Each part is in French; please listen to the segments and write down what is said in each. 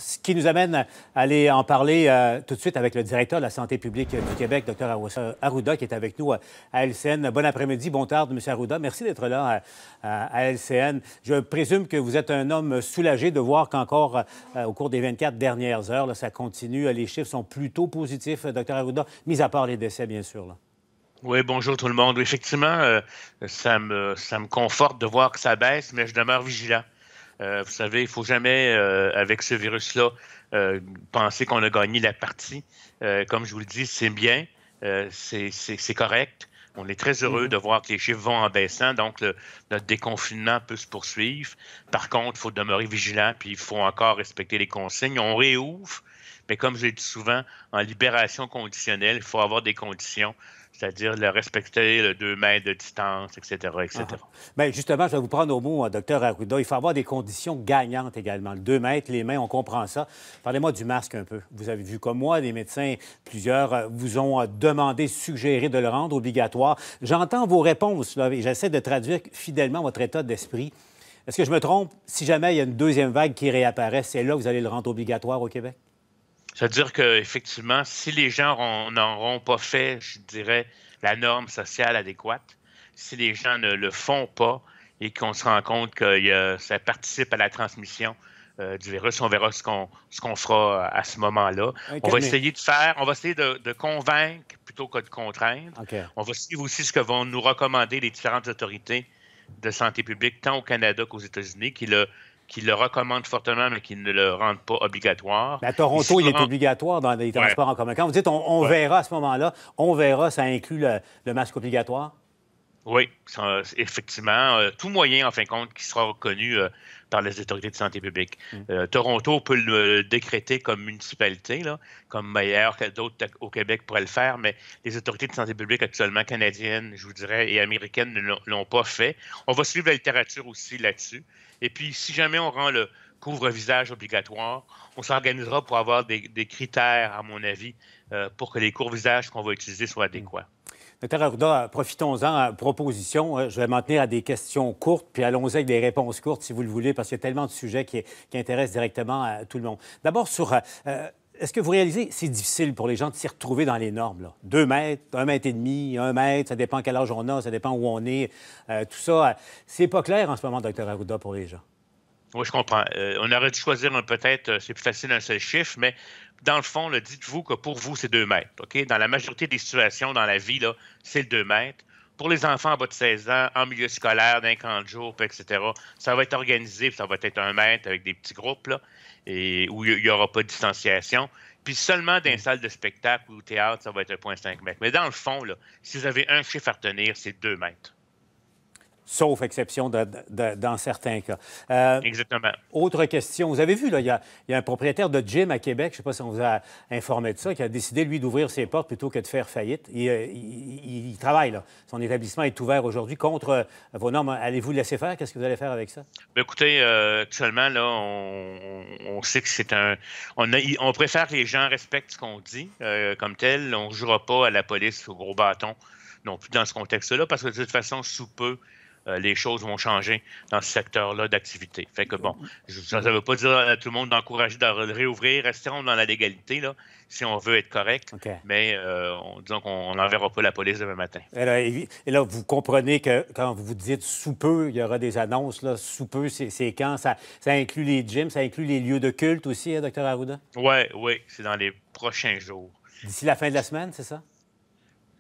Ce qui nous amène à aller en parler tout de suite avec le directeur de la santé publique du Québec, Dr Arruda, qui est avec nous à LCN. Bon après-midi, bon tard, M. Arruda. Merci d'être là à LCN. Je présume que vous êtes un homme soulagé de voir qu'encore au cours des 24 dernières heures, là, ça continue. Les chiffres sont plutôt positifs, Dr Arruda, mis à part les décès, bien sûr. Là. Oui, bonjour tout le monde. Effectivement, ça me conforte de voir que ça baisse, mais je demeure vigilant. Vous savez, il ne faut jamais, avec ce virus-là, penser qu'on a gagné la partie. Comme je vous le dis, c'est bien, c'est correct. On est très heureux de voir que les chiffres vont en baissant, donc notre déconfinement peut se poursuivre. Par contre, il faut demeurer vigilant, puis il faut encore respecter les consignes. On réouvre, mais comme je l'ai dit souvent, en libération conditionnelle, il faut avoir des conditions, c'est-à-dire respecter le 2 mètres de distance, etc., etc. Bien, justement, je vais vous prendre au mot, Dr Arruda. Il faut avoir des conditions gagnantes également. Le 2 mètres, les mains, on comprend ça. Parlez-moi du masque un peu. Vous avez vu comme moi, les médecins, plusieurs vous ont demandé, suggéré de le rendre obligatoire. J'entends vos réponses, là, et j'essaie de traduire fidèlement votre état d'esprit. Est-ce que je me trompe? Si jamais il y a une deuxième vague qui réapparaît, c'est là que vous allez le rendre obligatoire au Québec? C'est-à-dire qu'effectivement, si les gens n'auront pas fait, je dirais, la norme sociale adéquate, si les gens ne le font pas et qu'on se rend compte que ça participe à la transmission du virus, on verra ce qu'on fera à ce moment-là. On va essayer de convaincre plutôt que de contraindre. Okay. On va suivre aussi ce que vont nous recommander les différentes autorités de santé publique, tant au Canada qu'aux États-Unis, qui le recommandent fortement, mais qui ne le rendent pas obligatoire. À Toronto, il est obligatoire dans les transports en commun. Quand vous dites on verra à ce moment-là, on verra, ça inclut le masque obligatoire? Oui, effectivement. Tout moyen, en fin de compte, qui sera reconnu par les autorités de santé publique. Toronto peut le décréter comme municipalité, là, comme meilleur que d'autres au Québec pourraient le faire, mais les autorités de santé publique actuellement canadiennes, je vous dirais, et américaines ne l'ont pas fait. On va suivre la littérature aussi là-dessus. Et puis, si jamais on rend le couvre-visage obligatoire, on s'organisera pour avoir des critères, à mon avis, pour que les couvre-visages qu'on va utiliser soient adéquats. Dr Arruda, profitons-en. Proposition, je vais m'en tenir à des questions courtes, puis allons-y avec des réponses courtes, si vous le voulez, parce qu'il y a tellement de sujets qui intéressent directement à tout le monde. D'abord, est-ce que vous réalisez c'est difficile pour les gens de s'y retrouver dans les normes? Là? 2 mètres, 1 mètre et demi, 1 mètre, ça dépend quel âge on a, ça dépend où on est. Tout ça, c'est pas clair en ce moment, Dr Arruda, pour les gens. Oui, je comprends. On aurait dû choisir peut-être, c'est plus facile un seul chiffre, mais dans le fond, dites-vous que pour vous, c'est 2 mètres. OK? Dans la majorité des situations dans la vie, c'est le 2 mètres. Pour les enfants en bas de 16 ans, en milieu scolaire, d'un camp de jour, etc., ça va être organisé, ça va être 1 mètre avec des petits groupes, là, et où il n'y aura pas de distanciation. Puis seulement dans les salles de spectacle ou au théâtre, ça va être 1,5 mètres. Mais dans le fond, là, si vous avez un chiffre à retenir, c'est 2 mètres. Sauf exception dans certains cas. Exactement. Autre question. Vous avez vu, là, il y a un propriétaire de gym à Québec, je ne sais pas si on vous a informé de ça, qui a décidé, lui, d'ouvrir ses portes plutôt que de faire faillite. Il travaille, là. Son établissement est ouvert aujourd'hui contre vos normes. Allez-vous le laisser faire? Qu'est-ce que vous allez faire avec ça? Bien, écoutez, actuellement, là, on sait que c'est on préfère que les gens respectent ce qu'on dit comme tel. On ne jouera pas à la police au gros bâton non plus dans ce contexte-là, parce que de toute façon, sous peu, les choses vont changer dans ce secteur-là d'activité. Fait que bon, ça ne veut pas dire à tout le monde d'encourager de réouvrir, resterons dans la légalité, là, si on veut être correct, mais disons qu'on n'enverra pas la police demain matin. Et là, vous comprenez que quand vous dites sous peu, il y aura des annonces, là, sous peu, c'est quand? Ça inclut les gyms, ça inclut les lieux de culte aussi, hein, Dr Arruda? Oui, c'est dans les prochains jours. D'ici la fin de la semaine, c'est ça?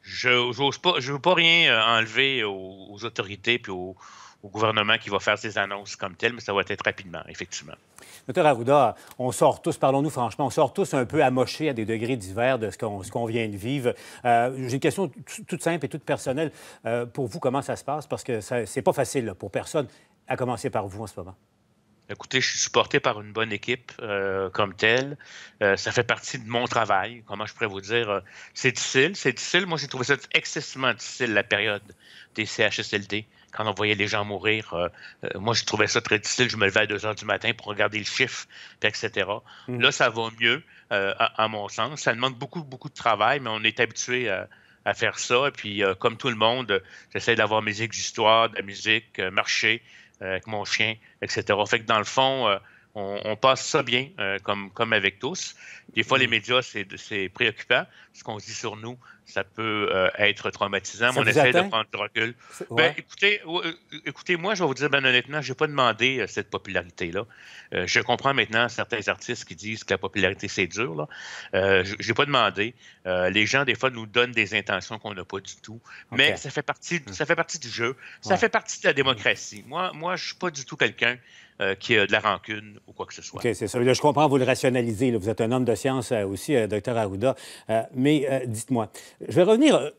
Je ne veux pas rien enlever aux autorités puis au gouvernement qui va faire ces annonces comme telles, mais ça va être rapidement, effectivement. Dr Arruda, on sort tous, parlons-nous franchement, on sort tous un peu amochés à des degrés divers de ce qu'on vient de vivre. J'ai une question toute simple et toute personnelle. Pour vous, comment ça se passe? Parce que c'est pas facile là, pour personne, à commencer par vous en ce moment. Écoutez, je suis supporté par une bonne équipe comme telle. Ça fait partie de mon travail. Comment je pourrais vous dire? C'est difficile. Moi, j'ai trouvé ça excessivement difficile, la période des CHSLD, quand on voyait les gens mourir. Moi, je trouvais ça très difficile. Je me levais à 2 heures du matin pour regarder le chiffre, etc. Là, ça va mieux, à mon sens. Ça demande beaucoup, beaucoup de travail, mais on est habitué à faire ça. Et puis, comme tout le monde, j'essaie d'avoir mes exutoires, de la musique, marcher avec mon chien, etc. Fait que dans le fond, On passe ça bien, comme avec tous. Des fois, les médias, c'est préoccupant. Ce qu'on dit sur nous, ça peut être traumatisant, Ça mais on vous essaie de atteint? prendre du recul. Ben, Ouais. écoutez, moi, je vais vous dire, ben honnêtement, je n'ai pas demandé cette popularité-là. Je comprends maintenant certains artistes qui disent que la popularité, c'est dur, là. Je n'ai pas demandé. Les gens, des fois, nous donnent des intentions qu'on n'a pas du tout. Mais OK. ça fait partie du jeu. Ça Ouais. fait partie de la démocratie. Moi, je ne suis pas du tout quelqu'un qui a de la rancune ou quoi que ce soit. OK, c'est ça. Là, je comprends, vous le rationalisez. Là. Vous êtes un homme de science aussi, docteur Arruda. Mais dites-moi, je vais revenir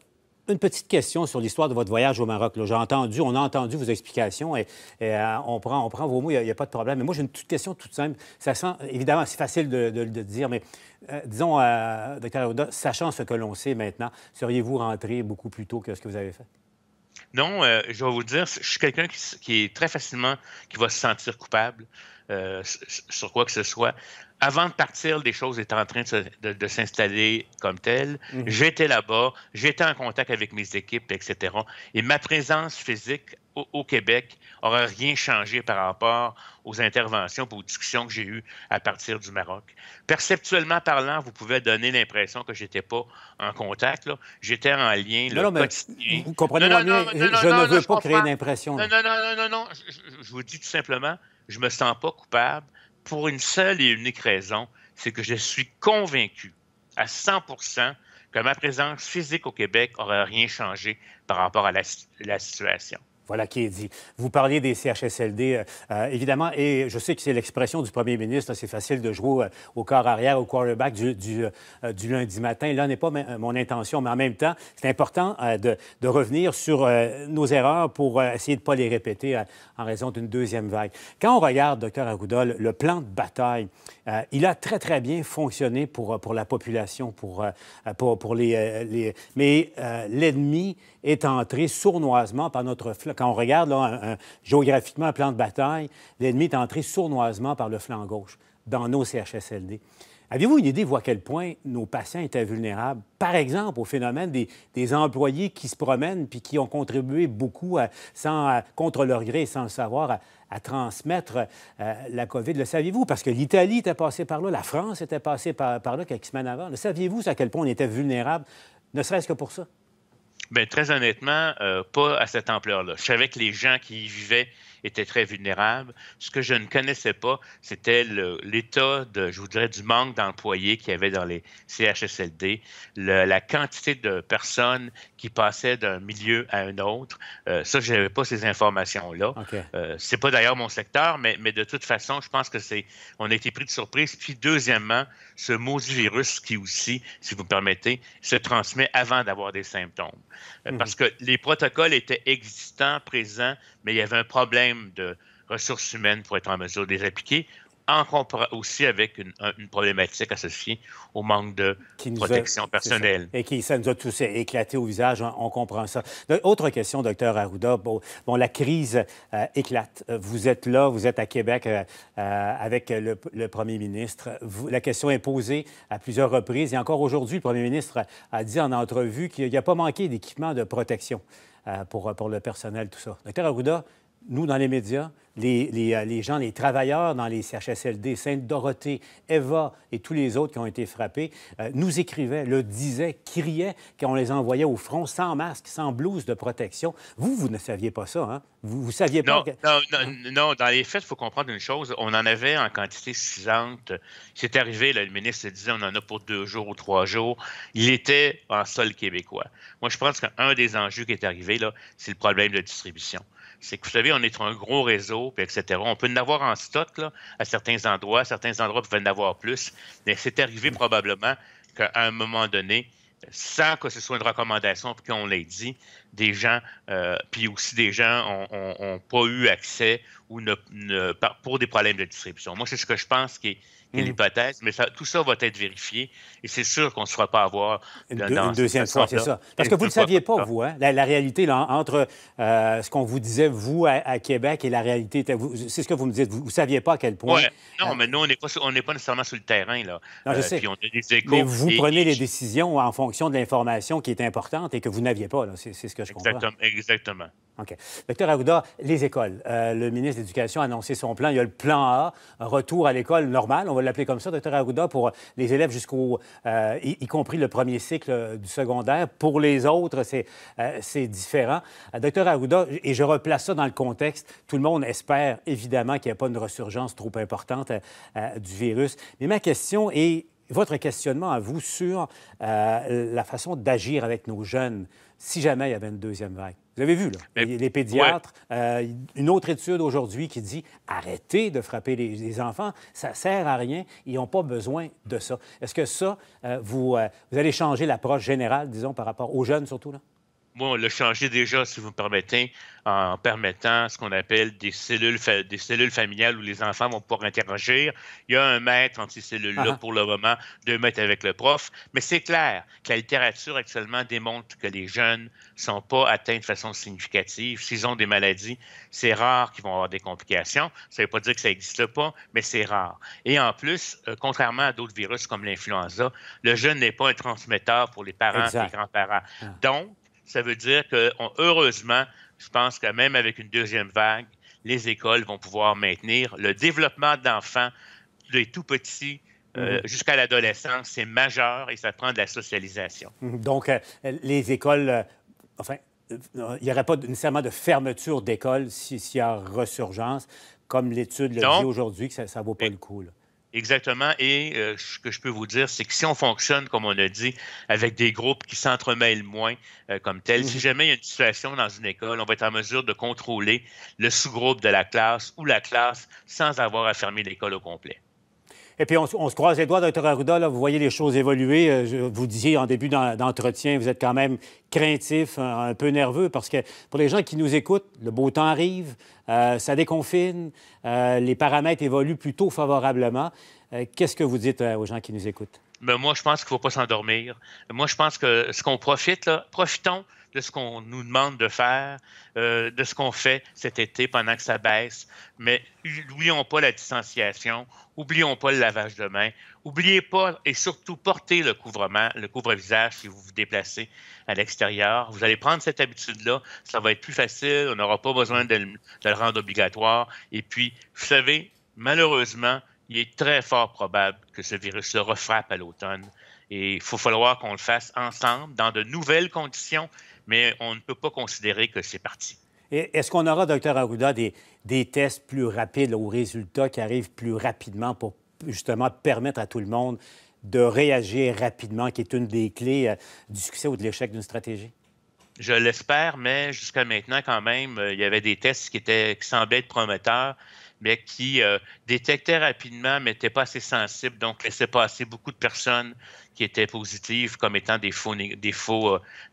une petite question sur l'histoire de votre voyage au Maroc. Là. On a entendu vos explications et on prend vos mots, il n'y a, pas de problème. Mais moi, j'ai une petite question toute simple. Ça sent, évidemment, c'est facile de dire, mais disons, docteur Arruda, sachant ce que l'on sait maintenant, seriez-vous rentré beaucoup plus tôt que ce que vous avez fait? Non, je vais vous dire, je suis quelqu'un qui est très facilement, qui va se sentir coupable sur quoi que ce soit. Avant de partir, les choses étaient en train de s'installer comme telles. Mhm. J'étais là-bas, j'étais en contact avec mes équipes, etc. Et ma présence physique au Québec n'aurait rien changé par rapport aux interventions et aux discussions que j'ai eues à partir du Maroc. Perceptuellement parlant, vous pouvez donner l'impression que je n'étais pas en contact, là. J'étais en lien Non, le non, mais quotidien. vous Non, comprenez-moi non, non, bien, non, non, je ne non, non, veux je pas créer comprends. d'impression. Non, Là. non, non, non, non, non. Je vous dis tout simplement, je me sens pas coupable pour une seule et unique raison, c'est que je suis convaincu à 100% que ma présence physique au Québec n'aurait rien changé par rapport à la situation. Voilà qui est dit. Vous parliez des CHSLD, évidemment, et je sais que c'est l'expression du premier ministre, c'est facile de jouer au corps arrière, au quarterback du lundi matin. Là n'est pas mon intention, mais en même temps, c'est important de revenir sur nos erreurs pour essayer de ne pas les répéter en raison d'une deuxième vague. Quand on regarde, docteur Arruda, le plan de bataille, il a très, très bien fonctionné pour la population, pour mais l'ennemi est entré sournoisement par notre flanc. Quand on regarde là, géographiquement un plan de bataille, l'ennemi est entré sournoisement par le flanc gauche dans nos CHSLD. Avez-vous une idée, vous, à quel point nos patients étaient vulnérables? Par exemple, au phénomène des employés qui se promènent puis qui ont contribué beaucoup, contre leur gré, sans le savoir, à transmettre la COVID. Le saviez-vous? Parce que l'Italie était passée par là, la France était passée par là quelques semaines avant. Le saviez-vous à quel point on était vulnérables, ne serait-ce que pour ça? Bien, très honnêtement, pas à cette ampleur-là. Je savais que les gens qui y vivaient étaient très vulnérables. Ce que je ne connaissais pas, c'était l'état je vous dirais, du manque d'employés qu'il y avait dans les CHSLD, la quantité de personnes qui passaient d'un milieu à un autre. Ça, je n'avais pas ces informations-là. OK. C'est pas d'ailleurs mon secteur, mais de toute façon, je pense que on a été pris de surprise. Puis, deuxièmement, ce maudit virus qui aussi, si vous me permettez, se transmet avant d'avoir des symptômes. Parce que les protocoles étaient existants, présents, mais il y avait un problème de ressources humaines pour être en mesure de les appliquer, aussi avec une problématique associée au manque de protection personnelle. Et ça nous a tous éclaté au visage, on comprend ça. Autre question, docteur Arruda. Bon, la crise éclate. Vous êtes là, vous êtes à Québec avec le premier ministre. La question est posée à plusieurs reprises. Et encore aujourd'hui, le premier ministre a dit en entrevue qu'il n'y a pas manqué d'équipements de protection pour le personnel, tout ça. Docteur Arruda, nous, dans les médias, les gens, les travailleurs dans les CHSLD, Sainte-Dorothée, Eva et tous les autres qui ont été frappés, nous écrivaient, le disaient, criaient qu'on les envoyait au front sans masque, sans blouse de protection. Vous ne saviez pas ça, hein? Vous saviez pas Non, dans les faits, il faut comprendre une chose. On en avait en quantité suffisante. C'est arrivé, là, le ministre disait on en a pour 2 jours ou 3 jours. Il était en sol québécois. Moi, je pense qu'un des enjeux qui est arrivé, là, c'est le problème de distribution. C'est que, vous savez, on est sur un gros réseau, puis etc. On peut en avoir en stock là, à certains endroits peuvent en avoir plus, mais c'est arrivé probablement qu'à un moment donné, sans que ce soit une recommandation, puis qu'on l'ait dit, des gens, puis aussi des gens n'ont pas eu accès ou pour des problèmes de distribution. Moi, c'est ce que je pense qui qui est l'hypothèse, mais tout ça va être vérifié et c'est sûr qu'on ne se fera pas avoir une deuxième fois, c'est ça. Parce que vous ne le saviez pas, vous, hein? La réalité, là, entre ce qu'on vous disait, vous, à Québec, et la réalité, c'est ce que vous me dites. Vous ne saviez pas à quel point. Oui, non, mais nous, on n'est pas nécessairement sur le terrain, là. Non, je sais. Puis on a des échos. Mais vous prenez les décisions en fonction de l'information qui est importante et que vous n'aviez pas, là. C'est ce que je comprends. Exactement. OK. Docteur Arruda, les écoles. Le ministre de l'Éducation a annoncé son plan. Il y a le plan A, un retour à l'école normale, on va l'appeler comme ça, Docteur Arruda, pour les élèves jusqu'au, y compris le premier cycle du secondaire. Pour les autres, c'est différent. Docteur Arruda, et je replace ça dans le contexte, tout le monde espère évidemment qu'il n'y a pas une resurgence trop importante du virus. Mais ma question est votre questionnement à vous sur la façon d'agir avec nos jeunes si jamais il y avait une deuxième vague. Vous avez vu, là, les pédiatres, une autre étude aujourd'hui qui dit arrêtez de frapper les enfants, ça ne sert à rien, ils n'ont pas besoin de ça. Est-ce que ça, vous allez changer l'approche générale, disons, par rapport aux jeunes surtout, là? Moi, on l'a changé déjà, si vous me permettez, en permettant ce qu'on appelle des cellules familiales où les enfants vont pouvoir interagir. Il y a un mètre entre ces cellules-là pour le moment, 2 mètres avec le prof. Mais c'est clair que la littérature actuellement démontre que les jeunes ne sont pas atteints de façon significative. S'ils ont des maladies, c'est rare qu'ils vont avoir des complications. Ça ne veut pas dire que ça n'existe pas, mais c'est rare. Et en plus, contrairement à d'autres virus comme l'influenza, le jeune n'est pas un transmetteur pour les parents et les grands-parents. Donc, ça veut dire que, heureusement, je pense que même avec une deuxième vague, les écoles vont pouvoir maintenir le développement d'enfants, des tout petits jusqu'à l'adolescence. C'est majeur et ça prend de la socialisation. Donc, les écoles, il n'y aurait pas nécessairement de fermeture d'école s'il y a resurgence, comme l'étude le dit aujourd'hui, que ça ne vaut pas le coup, là. Exactement. Et ce que je peux vous dire, c'est que si on fonctionne, comme on a dit, avec des groupes qui s'entremêlent moins comme tel, si jamais il y a une situation dans une école, on va être en mesure de contrôler le sous-groupe de la classe ou la classe sans avoir à fermer l'école au complet. Et puis, on se croise les doigts, Dr. Arruda, là, vous voyez les choses évoluer. Vous disiez en début d'entretien, vous êtes quand même craintif, un peu nerveux, parce que pour les gens qui nous écoutent, le beau temps arrive, ça déconfine, les paramètres évoluent plutôt favorablement. Qu'est-ce que vous dites aux gens qui nous écoutent? Mais moi, je pense qu'il ne faut pas s'endormir. Moi, je pense que ce qu'on profite, là, profitons de ce qu'on nous demande de faire, de ce qu'on fait cet été pendant que ça baisse. Mais n'oublions pas la distanciation, n'oublions pas le lavage de mains, n'oubliez pas et surtout portez le couvre-visage si vous vous déplacez à l'extérieur. Vous allez prendre cette habitude-là, ça va être plus facile, on n'aura pas besoin de le rendre obligatoire. Et puis, vous savez, malheureusement, il est très fort probable que ce virus-là refrappe à l'automne. Et il va falloir qu'on le fasse ensemble, dans de nouvelles conditions, mais on ne peut pas considérer que c'est parti. Et est-ce qu'on aura, Dr. Arruda, des tests plus rapides aux résultats qui arrivent plus rapidement pour justement permettre à tout le monde de réagir rapidement, qui est une des clés du succès ou de l'échec d'une stratégie? Je l'espère, mais jusqu'à maintenant, quand même, il y avait des tests qui semblaient être prometteurs, mais qui détectaient rapidement, mais n'étaient pas assez sensibles, donc laissaient passer beaucoup de personnes qui étaient positives comme étant des faux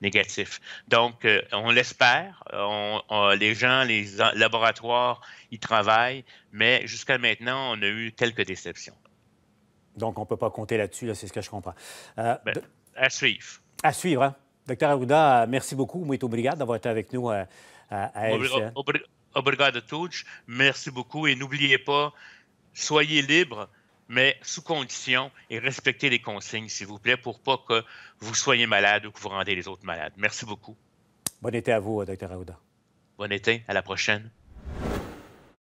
négatifs. Donc, on l'espère, les gens, les laboratoires, ils travaillent, mais jusqu'à maintenant, on a eu quelques déceptions. Donc, on ne peut pas compter là-dessus, là, c'est ce que je comprends. À suivre. À suivre, hein? Dr. Arruda, merci beaucoup. Muito obrigado d'avoir été avec nous à LCN. Obrigado a todos. Merci beaucoup. Et n'oubliez pas, soyez libres, mais sous condition et respectez les consignes, s'il vous plaît, pour pas que vous soyez malade ou que vous rendez les autres malades. Merci beaucoup. Bon été à vous, Dr. Arruda. Bon été. À la prochaine.